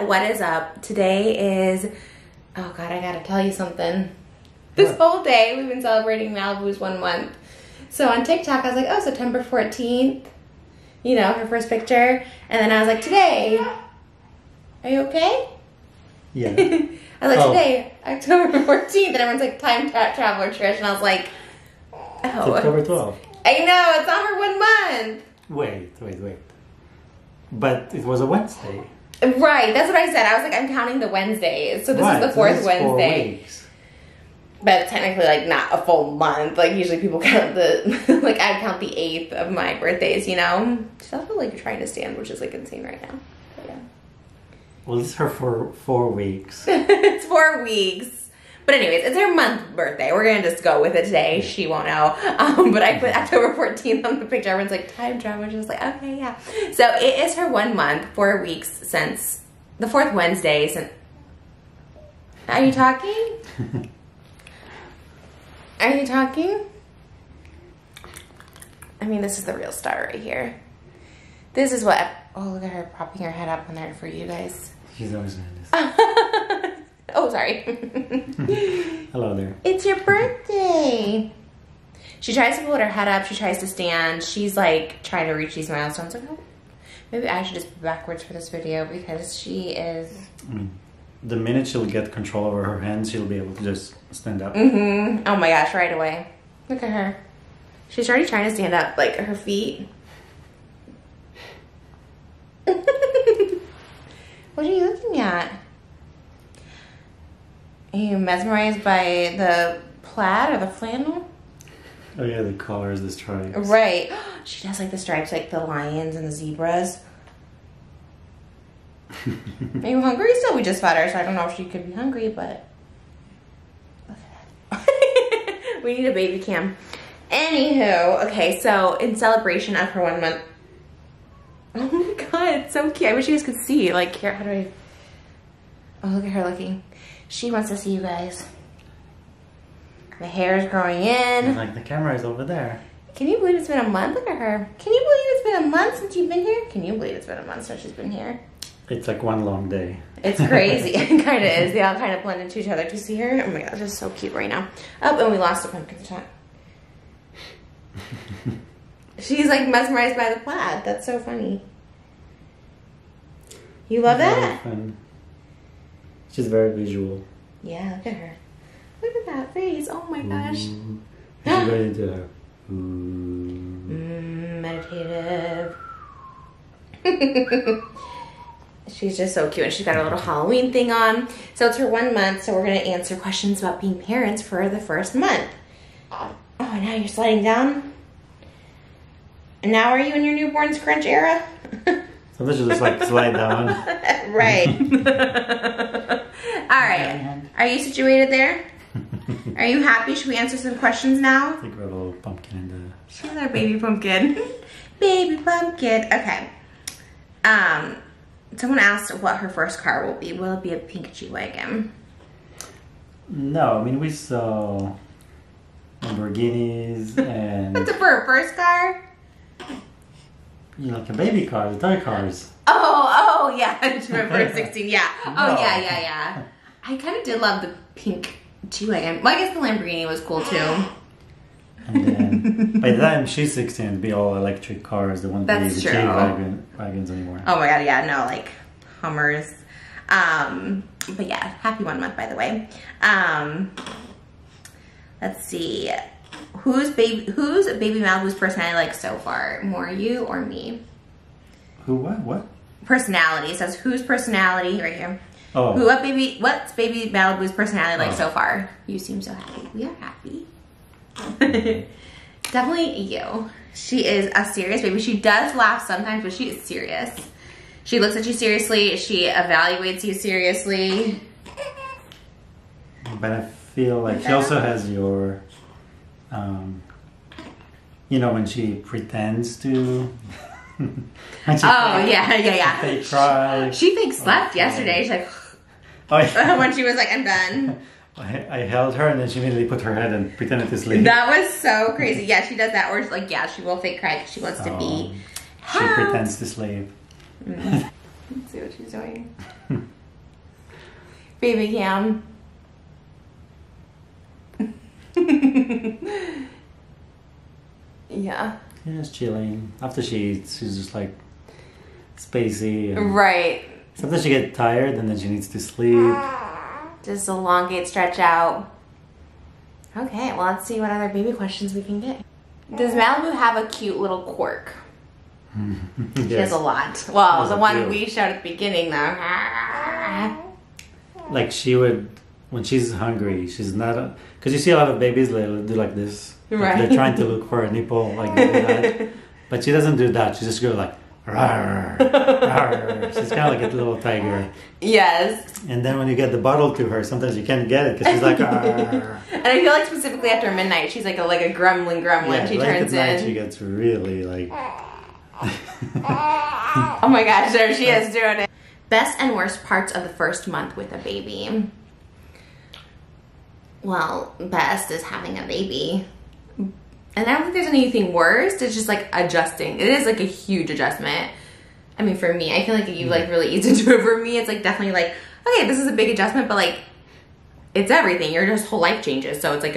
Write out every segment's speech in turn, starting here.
what is up? Today is, oh God, I gotta tell you something. This whole day we've been celebrating Malibu's 1 month. So on TikTok I was like, oh, September 14th, you know, her first picture. And then I was like, today, are you okay? Yeah. I was like, today, October 14th, and everyone's like, time traveler Trish, and I was like, oh. It's October 12th. I know, it's not her 1 month. Wait. But it was a Wednesday. Right, that's what I said. I was like, I'm counting the Wednesdays. So this is the fourth Wednesday. 4 weeks. But it's technically like not a full month. Like usually people count the, like I count the 8th of my birthdays, you know? She's also like trying to stand, which is like insane right now. But yeah. Well, it's her for 4 weeks. It's 4 weeks. But anyways, it's her month birthday. We're gonna just go with it today. She won't know. But I put October 14th on the picture. Everyone's like, time travel. She's like, okay, yeah. So it is her 1 month, 4 weeks since the 4th Wednesday. Since... Are you talking? Are you talking? I mean, this is the real star right here. This is what... Oh, look at her propping her head up on there for you guys. She's always doing this. Oh, sorry. Hello there. It's your birthday. She tries to put her head up. She tries to stand. She's like trying to reach these milestones. Like, oh, maybe I should just be backwards for this video because she is... The minute she'll get control over her hands, she'll be able to just stand up. Mm-hmm. Oh my gosh, right away. Look at her. She's already trying to stand up, like her feet. What are you looking at? Are you mesmerized by the plaid or the flannel? Oh yeah, the colors, the stripes. Right. She does like the stripes, like the lions and the zebras. Are you hungry still? We just fed her, so I don't know if she could be hungry, but... Look at that. We need a baby cam. Anywho, okay, so in celebration of her 1 month... Oh my God, it's so cute. I wish you guys could see. Like, here, how do I... Oh, look at her looking. She wants to see you guys. The hair is growing in. Like the camera is over there. Can you believe it's been a month? Look at her. Can you believe it's been a month since you've been here? Can you believe it's been a month since she's been here? It's like one long day. It's crazy. It kind of is. They all kind of blend into each other. Do you see her? Oh my gosh, it's so cute right now. Oh, and we lost a pumpkin shot. She's like mesmerized by the plaid. That's so funny. You love that? Fun. She's very visual. Yeah, look at her. Look at that face. Oh my gosh. She's ready to meditative. She's just so cute, and she's got her little Halloween thing on. So it's her 1 month, so we're gonna answer questions about being parents for the first month. Oh, now you're sliding down? And now are you in your newborn scrunch era? Sometimes she'll just like slide down. Right. All right. Are you situated there? Are you happy? Should we answer some questions now? I think we have a little pumpkin in the... She's our baby pumpkin. Baby pumpkin. Okay. Someone asked what her first car will be. Will it be a pink G-Wagon? No, I mean we saw Lamborghinis and... That's for her first car? You know, like a baby car, the toy cars. Oh, yeah. I just remember 16, yeah. No. Oh, yeah. I kind of did love the pink G-Wagon. Well, I guess the Lamborghini was cool, too. And then, by the time she's 16, it'll be all electric cars. There won't be the G-Wagons anymore. Oh my God, yeah, no, like Hummers. But yeah, happy 1 month, by the way. Let's see. Who's baby Malibu's personality like so far? More you or me? Who, what? Personality. It says whose personality right here. Oh. What's baby Malibu's personality like so far? You seem so happy. We are happy. Definitely you. She is a serious baby. She does laugh sometimes, but she is serious. She looks at you seriously. She evaluates you seriously. But I feel like she also has your, you know, when she pretends to. Yeah. They cry. She fake slept yesterday. She's like, when she was like, I'm done. I held her and then she immediately put her head and pretended to sleep. That was so crazy. Yeah, she does that. Or like, yeah, she will fake cry because she wants to be She pretends to sleep. Let's see what she's doing. Baby cam. Yeah. Yeah, just chilling. After she eats, she's just like spacey. Right. Sometimes she gets tired and then she needs to sleep. Just elongate, stretch out. Okay, well, let's see what other baby questions we can get. Does Malibu have a cute little quirk? Yes. She has a lot. Well, the one few. we showed at the beginning, though. Like she would, when she's hungry, she's not, because you see a lot of babies, they do like this. Like Right. they're trying to look for a nipple, like that. But she doesn't do that. She just goes like, rawr, rawr. She's kind of like a little tiger. Yes. And then when you get the bottle to her, sometimes you can't get it because she's like, rawr. And I feel like specifically after midnight, she's like a gremlin. Yeah, She late turns at night, in. she gets really like. Oh my gosh, there she is doing it. Best and worst parts of the first month with a baby. Well, best is having a baby. And I don't think there's anything worse. It's just like adjusting. It is like a huge adjustment. I mean, for me, I feel like you like really easy to do it. For me, it's like definitely like, okay, this is a big adjustment, but like, it's everything. Your just whole life changes. So it's like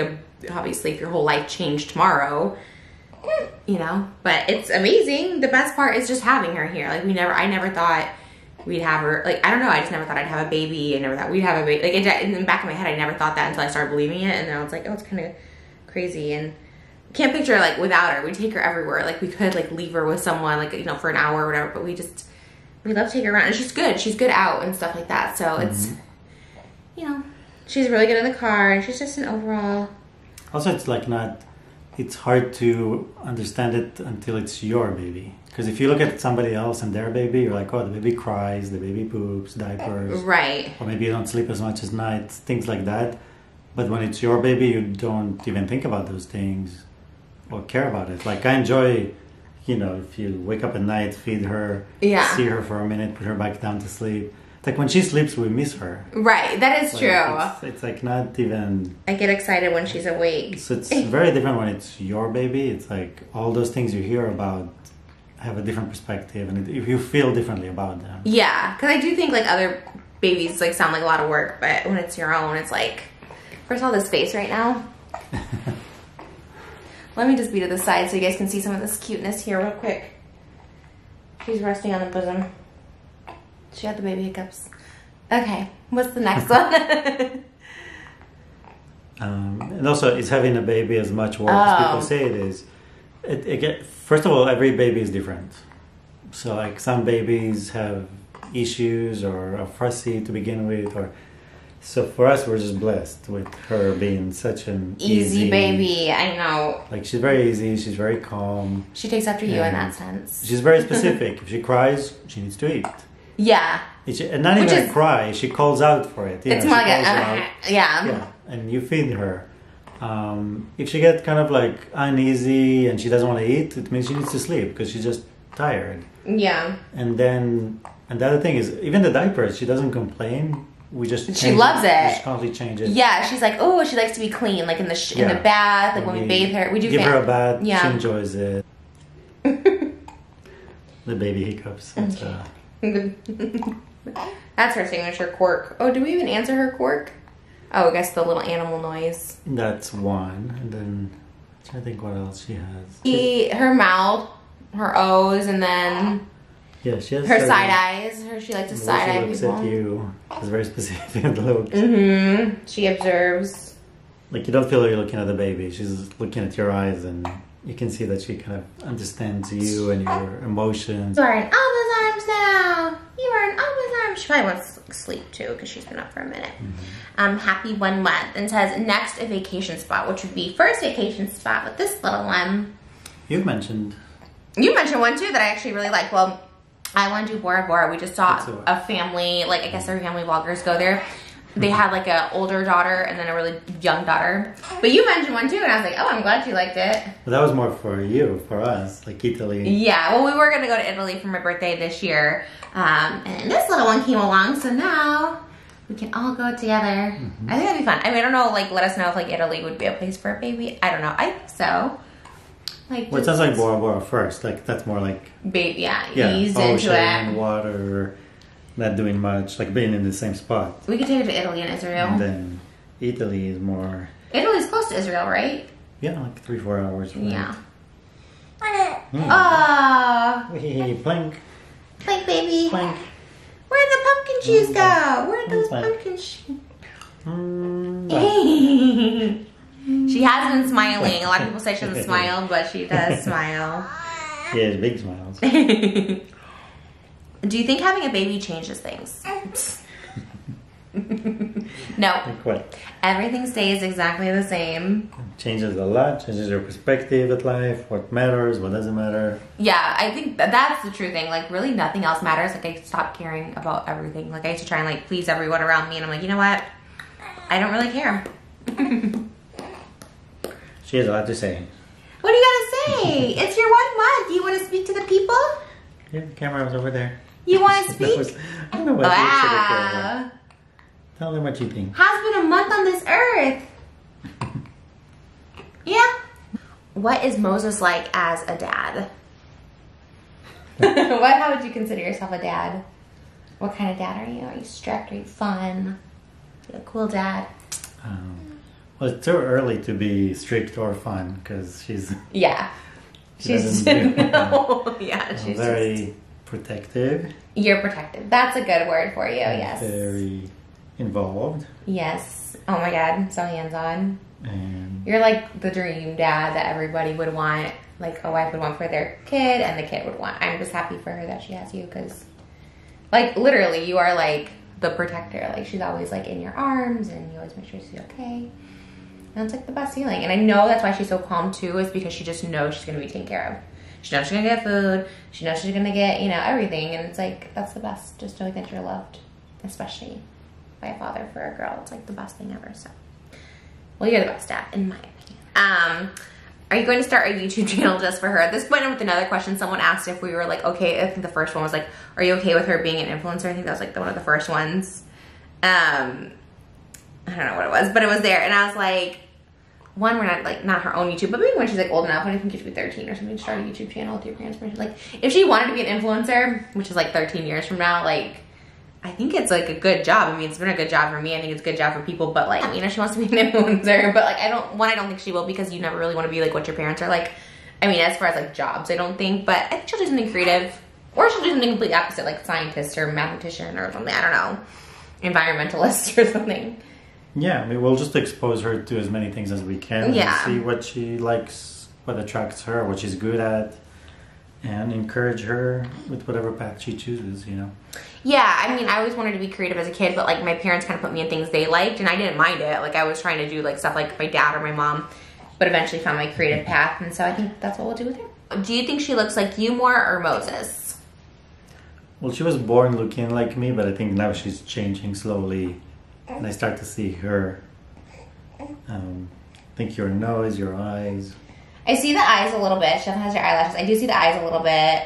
obviously if your whole life changed tomorrow, you know, but it's amazing. The best part is just having her here. Like I never thought we'd have her. Like, I don't know. I just never thought I'd have a baby. I never thought we'd have a baby. Like in the back of my head, I never thought that until I started believing it. And then I was like, oh, it's kind of crazy. And can't picture like without her. We take her everywhere. Like we could like leave her with someone like, you know, for an hour or whatever, but we love to take her around. And she's good. She's good out and stuff like that. So it's, you know, she's really good in the car and she's just an overall. Also, it's like it's hard to understand it until it's your baby. Because if you look at somebody else and their baby, you're like, oh, the baby cries, the baby poops, diapers. Right. Or maybe you don't sleep as much as night, things like that. But when it's your baby, you don't even think about those things or care about it. Like I enjoy, you know, if you wake up at night, feed her, see her for a minute, put her back down to sleep. Like when she sleeps, we miss her. Right, that is like, true. It's like not even... I get excited when she's awake. So it's very different when it's your baby. It's like all those things you hear about have a different perspective and you feel differently about them. Yeah, because I do think like other babies like sound like a lot of work, but when it's your own, it's like... First of all, this face right now. Let me just be to the side so you guys can see some of this cuteness here real quick. She's resting on the bosom. She had the baby hiccups. Okay, what's the next one? And also, is having a baby as much work as people say it is. First of all, every baby is different. So like some babies have issues or are fussy to begin with, or so for us, we're just blessed with her being such an easy baby. I know. Like she's very easy. She's very calm. She takes after you in that sense. She's very specific. If she cries, she needs to eat. Yeah. And not even a cry. She calls out for it. It's more like a yeah. And you feed her. If she gets kind of like uneasy and she doesn't want to eat, it means she needs to sleep because she's just tired. Yeah. And the other thing is, even the diapers, she doesn't complain. We just she loves it. We just constantly change it. Yeah, she's like, oh, she likes to be clean, like in the bath, like when we bathe her. We do give her a bath. Yeah. She enjoys it. The baby hiccups. That's her signature quirk. Oh, do we even answer her quirk? Oh, I guess the little animal noise. That's one. And then I'm trying to think what else she has. Her mouth, her O's, and then yeah, she has her side eyes. She likes to side eye people. She looks at you. It's very specific look. She observes. Like you don't feel like you're looking at the baby. She's looking at your eyes, and you can see that she kind of understands you and your emotions. You are in Alba's arms now. You are in Alba's arms. She probably wants to sleep too because she's been up for a minute. Happy 1 month, and says next a vacation spot, which would be first vacation spot with this little one. You mentioned one too that I actually really like. Well, I want to do Bora Bora. We just saw a family, like I guess their family vloggers go there. They had like an older daughter and then a really young daughter. But you mentioned one too, and I was like, oh, I'm glad you liked it. Well, that was more for you, for us, like Italy. Yeah, well, we were gonna go to Italy for my birthday this year, and this little one came along, so now we can all go together. I think that'd be fun. I mean, I don't know, like, let us know if like Italy would be a place for a baby. I don't know. I think so. Like, well, it sounds like Bora Bora first. Like that's more like baby, ease ocean, into it. Water. not doing much, like being in the same spot. We could take her to Italy and Israel. And then Italy is more... Italy's close to Israel, right? Yeah, like 3-4 hours. Right? Yeah. Plank. Plank, baby. Plank. Where'd the pumpkin shoes go? Where'd those pumpkin shoes? She has been smiling. A lot of people say she doesn't smile, but she does smile. She has big smiles. Do you think having a baby changes things? No. What? Everything stays exactly the same. Changes a lot. Changes your perspective at life. What matters, what doesn't matter. Yeah, I think that's the true thing. Like, really nothing else matters. Like, I stopped caring about everything. Like, I used to try and, like, please everyone around me. And I'm like, you know what? I don't really care. She has a lot to say. What do you gotta say? It's your 1 month. Do you want to speak to the people? Yeah, the camera was over there. You want to speak? I don't know what you said to the camera. Tell them what you think. Has been a month on this earth. Yeah. What is Moses like as a dad? How would you consider yourself a dad? What kind of dad are you? Are you strict? Are you fun? Are you a cool dad? Well, it's too early to be strict or fun because she's... Yeah. She's no. Yeah, she's very protective. You're protective. That's a good word for you, yes. Very involved. Yes. Oh my God, so hands-on. And you're like the dream dad that everybody would want, like a wife would want for their kid and the kid would want. I'm just happy for her that she has you because, like, literally you are like the protector. Like, she's always like in your arms and you always make sure she's okay. And it's like the best feeling. And I know that's why she's so calm too, is because she just knows she's going to be taken care of. She knows she's going to get food. She knows she's going to get, you know, everything. And it's like, that's the best. Just knowing that you're loved, especially by a father for a girl. It's like the best thing ever. So, well, you're the best dad, in my opinion. Are you going to start a YouTube channel just for her? At this point, with another question, someone asked if we were like, okay, I think the first one was like, are you okay with her being an influencer? I think that was like one of the first ones. I don't know what it was, but it was there. And I was like, one, we're not like, not her own YouTube, but maybe when she's like old enough, I think she should be 13 or something, start a YouTube channel with your parents' permission. Like, if she wanted to be an influencer, which is like 13 years from now, like, I think it's like a good job. I mean, it's been a good job for me. I think it's a good job for people, but like, you know, she wants to be an influencer, but like, I don't think she will because you never really want to be like what your parents are like. I mean, as far as like jobs, I don't think, but I think she'll do something creative, or she'll do something completely opposite, like scientist or mathematician or something. I don't know, environmentalist or something. Yeah, I mean, we'll just expose her to as many things as we can. Yeah. And see what she likes, what attracts her, what she's good at, and encourage her with whatever path she chooses, you know? Yeah, I mean, I always wanted to be creative as a kid, but like my parents kind of put me in things they liked, and I didn't mind it. Like, I was trying to do like stuff like my dad or my mom, but eventually found my creative path, and so I think that's what we'll do with her. Do you think she looks like you more or Moses? Well, she was born looking like me, but I think now she's changing slowly. And I start to see her. I think your nose, your eyes. I see the eyes a little bit. She has your eyelashes. I do see the eyes a little bit.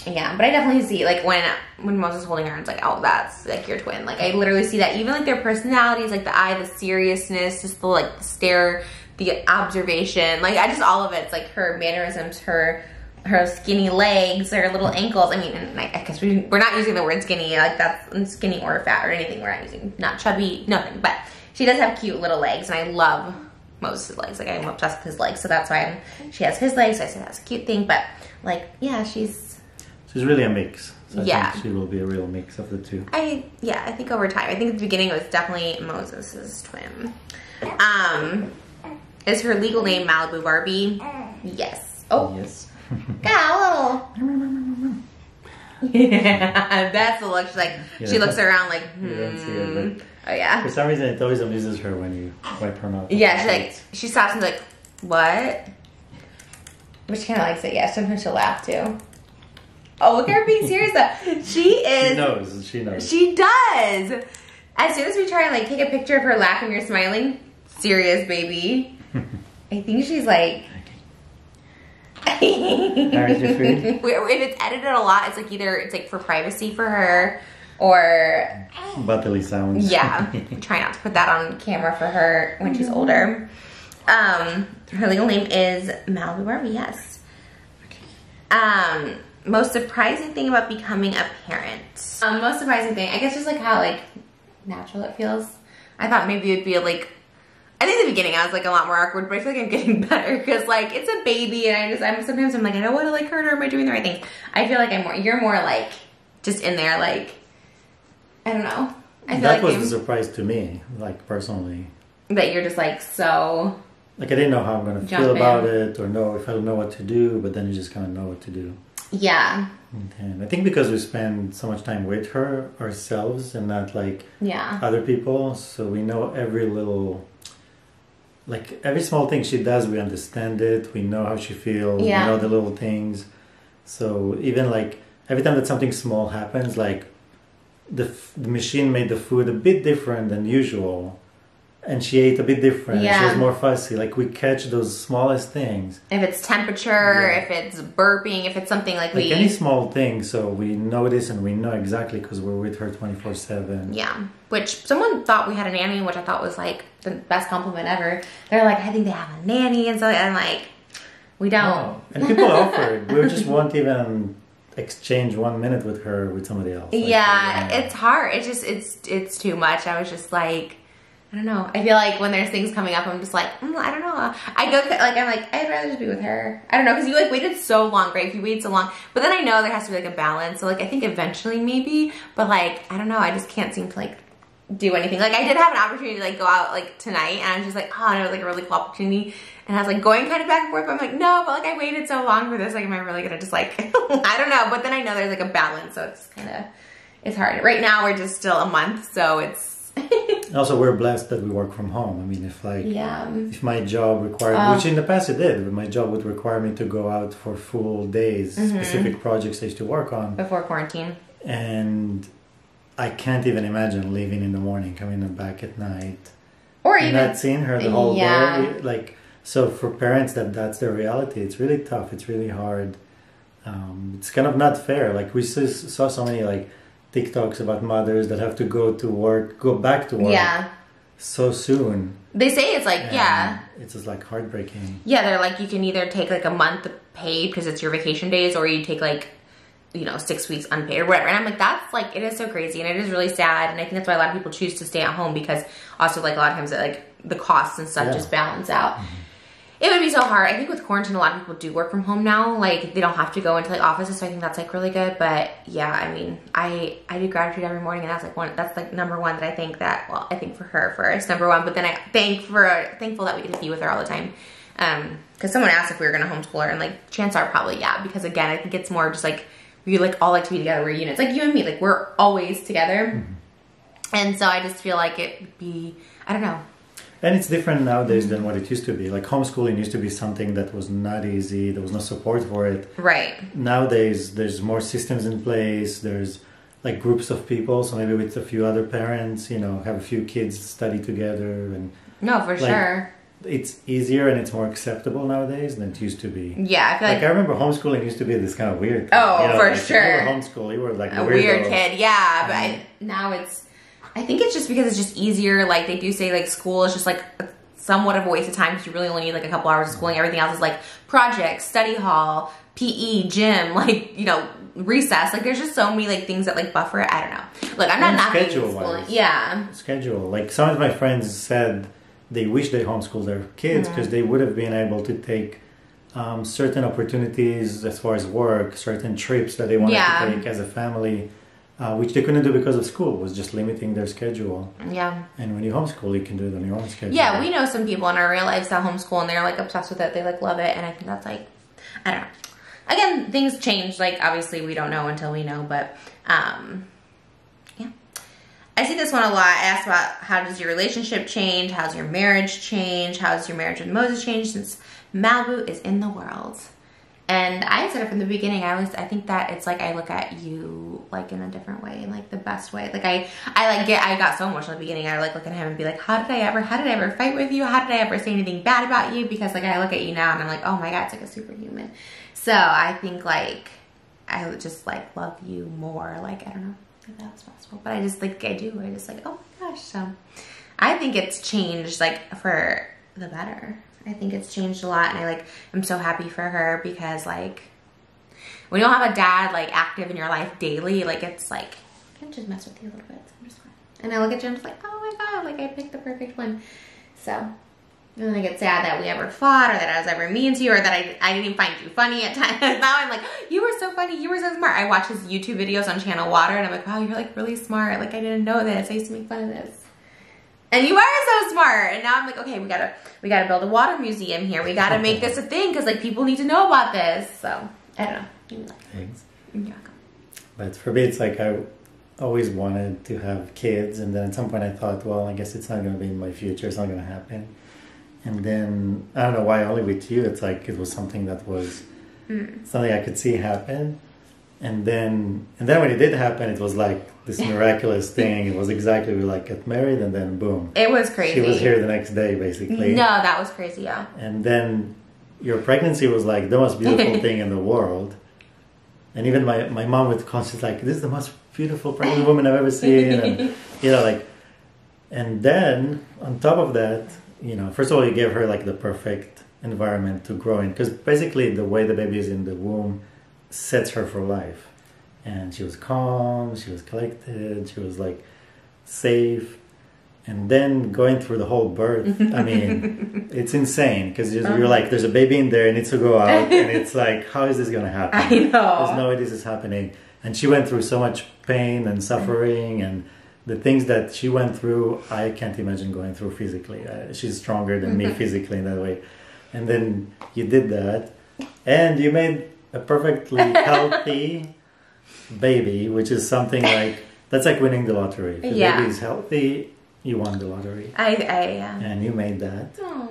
Yeah, but I definitely see, like, when Moses is holding her, it's like, oh, that's, like, your twin. Like, I literally see that. Even, like, their personalities, like, the eye, the seriousness, just the, like, the stare, the observation. Like, I just, all of it. It's, like, her mannerisms, her skinny legs, her little ankles. I mean, I guess we're not using the word skinny, like that's skinny or fat or anything. We're not using, not chubby, nothing. But she does have cute little legs, and I love Moses' legs. Like, I'm obsessed with his legs, so that's why she has his legs. So I say that's a cute thing. But like, yeah, she's really a mix. So yeah, I think she will be a real mix of the two. I think over time. I think at the beginning it was definitely Moses' twin. Is her legal name Malibu Barbie? Yes. Oh yes. Got a little. Yeah, that's the look. She's like, yeah. She looks around like, oh yeah. For some reason, it always amuses her when you wipe her mouth. Yeah, she's like, she stops and like, what? But she kind of likes it. Yeah, sometimes she'll laugh too. Oh, look at her being serious though. She is. She knows. She knows. She does. As soon as we try and like take a picture of her laughing or smiling, serious baby. I think she's like. If it's edited a lot, it's like either it's like for privacy for her or bodily sounds. Yeah, try not to put that on camera for her when she's older. Her legal name is Malibu Barbie. Yes. most surprising thing about becoming a parent. Most surprising thing, I guess just like how like natural it feels. I thought maybe it would be like, I think in the beginning I was like a lot more awkward, but I feel like I'm getting better because like it's a baby and sometimes I'm like, I don't want to like hurt her, am I doing the right thing? I feel like you're more like just in there like, I don't know. I feel that like was a surprise to me, like personally. That you're just like so. Like I didn't know how I'm gonna feel about it or know if I don't know what to do, but then you just kind of know what to do. Yeah. And I think because we spend so much time with her ourselves and not like other people, so we know every little, like every small thing she does, we understand it. We know how she feels. We know the little things. So even like every time that something small happens, like the machine made the food a bit different than usual. And she ate a bit different. Yeah. She was more fussy. Like we catch those smallest things. If it's temperature, if it's burping, if it's something like we... any small thing. So we notice and we know exactly because we're with her 24/7. Yeah. Which someone thought we had a nanny, which I thought was like the best compliment ever. They're like, I think they have a nanny. And so I'm like, we don't. Oh. And people offered. We just won't even exchange 1 minute with her with somebody else. Like, it's hard. It's just, it's too much. I was just like... I don't know. I feel like when there's things coming up, I'm just like, I don't know. I go, like, I'm like, I'd rather just be with her. I don't know, because you, like, waited so long, right? If you wait so long. But then I know there has to be, like, a balance. So, like, I think eventually maybe. But, like, I don't know. I just can't seem to, like, do anything. Like, I did have an opportunity to, like, go out, like, tonight. And I was just like, and it was, like, a really cool opportunity. And I was, like, going kind of back and forth. But I'm like, no, but, like, I waited so long for this. Like, am I really going to just, like, I don't know. But then I know there's, like, a balance. So it's kind of, it's hard. Right now, we're just still a month. So it's, also, we're blessed that we work from home. I mean, if like, if my job required, which in the past it did, but my job would require me to go out for full days, specific projects I used to work on. Before quarantine. And I can't even imagine leaving in the morning, coming back at night. Or and even not seeing her the whole day. Like, so for parents that's their reality. It's really tough. It's really hard. It's kind of not fair. Like we saw so many like TikToks about mothers that have to go back to work so soon. They say it's like, it's just like heartbreaking. Yeah, they're like, you can either take like a month paid because it's your vacation days, or you take like, 6 weeks unpaid or whatever. And I'm like, that's like, it is so crazy and it is really sad. And I think that's why a lot of people choose to stay at home, because also like a lot of times like the costs and stuff just balance out. It would be so hard. I think with quarantine, a lot of people do work from home now. Like, they don't have to go into like offices, so I think that's like really good. But yeah, I memean, I do gratitude every morning, and that's like that's like number one that I think that, well, I think for her first, number one. But then I thankful that we get to be with her all the time. Because someone asked if we were gonna homeschool her, and like chances are probably because again, I think it's more just like we like all like to be together. We're units, like you and me, like we're always together. And so I just feel like it would be, I don't know. And it's different nowadays than what it used to be. Like homeschooling used to be something that was not easy. There was no support for it. Right. Nowadays, there's more systems in place. There's like groups of people. So maybe with a few other parents, have a few kids study together. And no, for sure. It's easier and it's more acceptable nowadays than it used to be. Yeah, I feel like I remember homeschooling used to be this kind of weird thing. Oh, for sure. If you were homeschool, you were like a weird kid. Yeah, but now it's, I think it's just because it's just easier. Like they do say like school is just like somewhat of a waste of time because you really only need like a couple hours of schooling. Everything else is like projects, study hall, PE, gym, like, recess. Like there's just so many like things that like buffer it. I don't know. Look, I'm not knocking schooling. Yeah. Schedule. Like some of my friends said they wish they homeschooled their kids because they would have been able to take certain opportunities as far as work, certain trips that they wanted to take as a family. Which they couldn't do because of school. It was just limiting their schedule. Yeah. And when you homeschool, you can do it on your own schedule. Yeah, we know some people in our real lives that homeschool and they're like obsessed with it. They like love it. And I think that's like, I don't know. Again, things change. Like obviously we don't know until we know, but yeah. I see this one a lot. I asked about how does your relationship change? How's your marriage change? How's your marriage with Moses changed since Malibu is in the world? And I said it from the beginning, I think that it's like I look at you like in a different way, in like the best way. Like I got so emotional at the beginning. I like look at him and be like, how did I ever fight with you? How did I ever say anything bad about you? Because like I look at you now and I'm like, oh my God, it's like a superhuman. So I think like I would just like love you more. Like, I don't know if that's possible, but I just like, I do. I just like, oh my gosh. So I think it's changed like for the better. I think it's changed a lot, and I like I'm so happy for her because like when you don't have a dad like active in your life daily, like it's like, I can just mess with you a little bit. So I'm just fine. And I look at you and I'm just like, oh my God, like I picked the perfect one. So, and then I get sad that we ever fought or that I was ever mean to you or that I didn't even find you funny at times. Now I'm like, you were so funny, you were so smart. I watch his YouTube videos on Channel Water and I'm like, wow, you're like really smart. Like I didn't know this. I used to make fun of this. And you are so smart. And now I'm like, okay, we gotta build a water museum here. We gotta make this a thing because like people need to know about this. So I don't know. Thanks. Yeah. But for me, it's like I always wanted to have kids, and then at some point I thought, well, I guess it's not gonna be in my future. It's not gonna happen. And then I don't know why. Only with you, it's like it was something that was something I could see happen. And then when it did happen, it was like this miraculous thing. It was exactly, we like get married and then boom. It was crazy. She was here the next day, basically. No, that was crazy, yeah. And then your pregnancy was like the most beautiful thing in the world. And even my mom would constantly like, this is the most beautiful pregnant woman I've ever seen. And, you know, like, and then on top of that, you know, first of all, you gave her like the perfect environment to grow in. Because basically the way the baby is in the womb sets her for life. And she was calm, she was collected, she was like safe. And then going through the whole birth, I mean, it's insane because you're like, there's a baby in there, it needs to go out. And it's like, how is this going to happen? I know. There's no way this is happening. And she went through so much pain and suffering, and the things that she went through, I can't imagine going through physically. She's stronger than me physically in that way. And then you did that, and you made a perfectly healthy baby, which is something like, that's like winning the lottery. If the baby is healthy, you won the lottery. And you made that. Aww.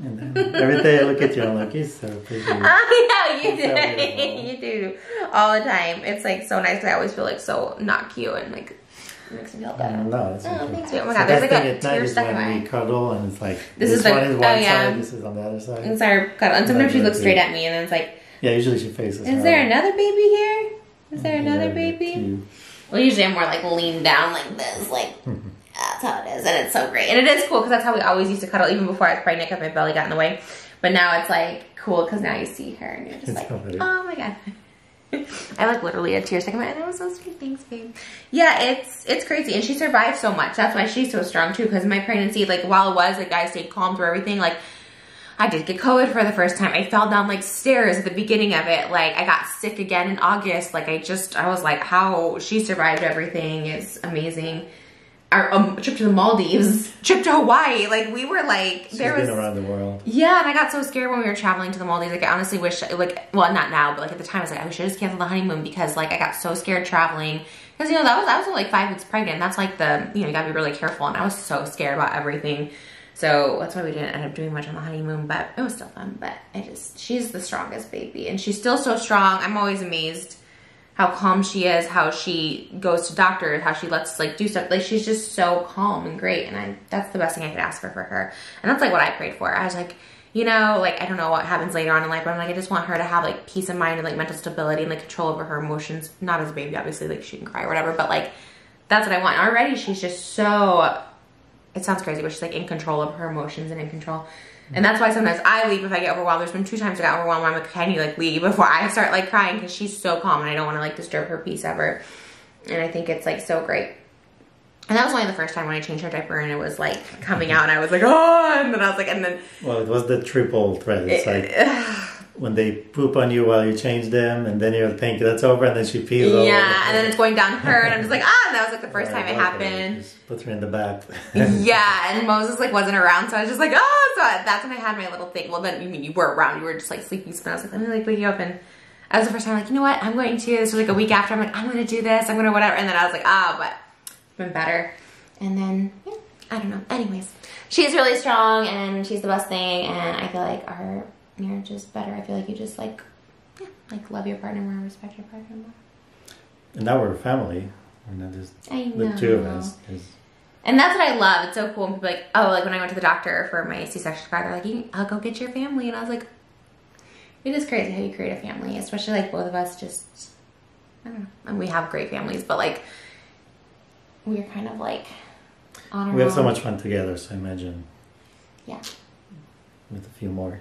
And then every day I look at you, I'm like, you're so pretty. I know, you do. You do. All the time. It's like so nice. I always feel like so not cute and like, it makes me feel better. No, it's okay. Thanks. Oh my God, there's like a tear stuck in my eye. We cuddle and it's like, this one is one side, this is on the other side. It's our cuddle. And sometimes she looks straight at me and then it's like, yeah, usually she faces is there another baby here? Is there another baby? Well, usually I'm more like leaned down like this, like that's how it is, and it's so great, and it is cool because that's how we always used to cuddle, even before I was pregnant, because my belly got in the way. But now it's like cool because now you see her and you're just like, oh my God. I like literally had tears stuck in my eye. That was so sweet. Thanks, babe. Yeah, it's crazy, and she survived so much. That's why she's so strong too. Because my pregnancy, like while it was like I stayed calm through everything, like. I did get COVID for the first time. I fell down like stairs at the beginning of it. Like I got sick again in August. Like I was like, how she survived everything is amazing. Our trip to the Maldives, trip to Hawaii. Like we were like, she's been around the world. Yeah, and I got so scared when we were traveling to the Maldives. Like I honestly wish, like, well, not now, but like at the time I was like, I wish I just canceled the honeymoon because like I got so scared traveling. Because, you know, I was only like 5 weeks pregnant. That's like you know, you gotta be really careful. And I was so scared about everything. So that's why we didn't end up doing much on the honeymoon, but it was still fun. But she's the strongest baby, and she's still so strong. I'm always amazed how calm she is, how she goes to doctors, how she lets like do stuff. Like she's just so calm and great, and that's the best thing I could ask for her. And that's like what I prayed for. I was like, you know, like I don't know what happens later on in life, but I'm like, I just want her to have like peace of mind and like mental stability and like control over her emotions. Not as a baby, obviously, like she can cry or whatever, but like that's what I want. Already she's just so. It sounds crazy, but she's like in control of her emotions and in control. And that's why sometimes I leave if I get overwhelmed. There's been 2 times I got overwhelmed where I'm like, can you like leave before I start like crying, because she's so calm and I don't want to like disturb her peace ever. And I think it's like so great. And that was only the first time when I changed her diaper and it was like coming out and I was like, oh, and then I was like, and then. Well, it was the triple threat. It's like when they poop on you while you change them, and then you think that's over, and then she pees over. Yeah, and then it's going down her, and I'm just like, and that was like the first time it happened. Just puts her in the bath. Yeah, and Moses like wasn't around, so I was just like, oh, so that's when I had my little thing. Well, then, you were around, you were just like sleeping, so I was like, let me like wake you up, and that was the first time like, you know what, I'm going to, this was like a week after, I'm like, I'm going to do this, I'm going to whatever, and then I was like, but it's been better. And then, yeah, I don't know. Anyways, she's really strong, and she's the best thing, and I feel like our marriage is better. I feel like you just like, yeah, like love your partner more, respect your partner more. And now we're a family. We're not just the 2 of us. And that's what I love. It's so cool when people are like, oh, like when I went to the doctor for my C-section scar, they're like, I'll go get your family. And I was like, it is crazy how you create a family, especially like both of us just, I don't know. And we have great families, but like, we're kind of like on our We have so much fun together, so imagine. Yeah. With a few more.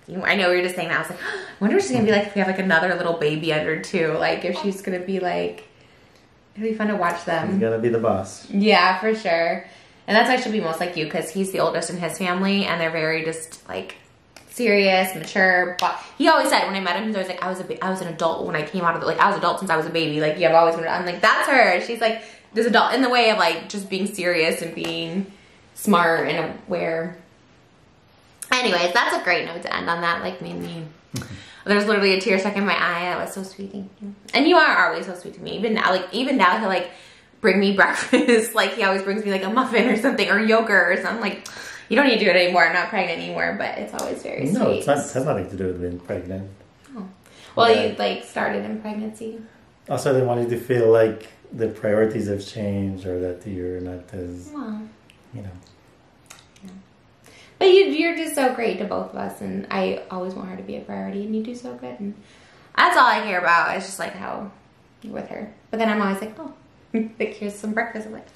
I know we were just saying that. I was like, I wonder what she's gonna be like if we have like another little baby under two. Like if she's gonna be like, it'll be fun to watch them. She's gonna be the boss. Yeah, for sure. And that's why she'll be most like you, because he's the oldest in his family, and they're very just like serious, mature. But he always said when I met him, he's always like, I was an adult when I came out of I was an adult since I was a baby. Like you have always been. I'm like, that's her. She's like this adult in the way of like just being serious and being smart and aware. Anyways, that's a great note to end on. That like made me. There's literally a tear stuck in my eye. That was so sweet. Thank you. And you are always so sweet to me. Even now, he'll like bring me breakfast. Like he always brings me like a muffin or something or yogurt or something. Like you don't need to do it anymore. I'm not pregnant anymore, but it's always very sweet. No, it has nothing to do with being pregnant. Oh. Well, you like started in pregnancy. Also, they wanted to feel like the priorities have changed or that you're not as, you know. But you're just so great to both of us, and I always want her to be a priority, and you do so good, and that's all I care about. It's just like how you're with her. But then I'm always like, oh, like here's some breakfast. I'm like,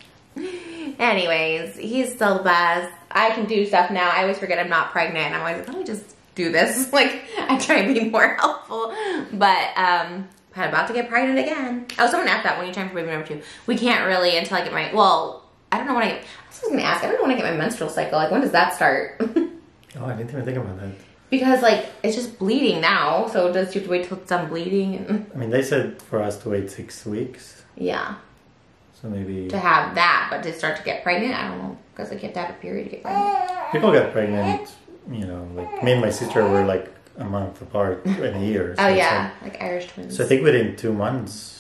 anyways, he's still the best. I can do stuff now. I always forget I'm not pregnant. I'm always like, let me just do this. Like I try to be more helpful, but I'm about to get pregnant again. Oh, someone asked that when you're trying for baby number 2. We can't really until I get my I don't know when I was gonna ask. I don't know when I get my menstrual cycle. Like when does that start? Oh, I didn't even think about that. Because like it's just bleeding now, so does you have to wait till it's done bleeding? I mean, they said for us to wait 6 weeks. Yeah. So maybe to have that, but to start to get pregnant, I don't know, because like you have to have a period to get pregnant. People get pregnant, you know, like me and my sister were like a month apart in a year. So yeah, like Irish twins. So I think within 2 months.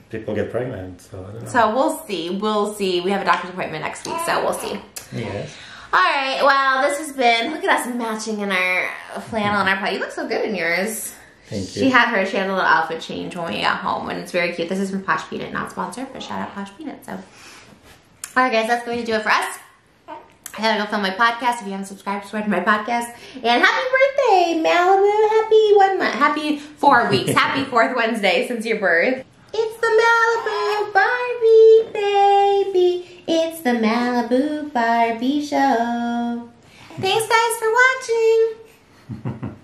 People get pregnant, so I don't know. So we'll see. We have a doctor's appointment next week, so we'll see. Yes. All right, well, this has been, look at us matching in our flannel and our pie. You look so good in yours. Thank you. She had a little outfit change when we got home, and it's very cute. This is from Posh Peanut, not sponsored, but shout out Posh Peanut. So, all right, guys, that's going to do it for us. I gotta go film my podcast. If you haven't subscribed to my podcast. And happy birthday, Malibu. Happy 1 month. Happy 4 weeks. Happy 4th Wednesday since your birth. It's the Malibu Barbie, baby. It's the Malibu Barbie show. Thanks, guys, for watching.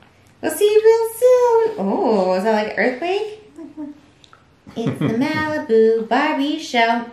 We'll see you real soon. Oh, is that like an earthquake? It's the Malibu Barbie show.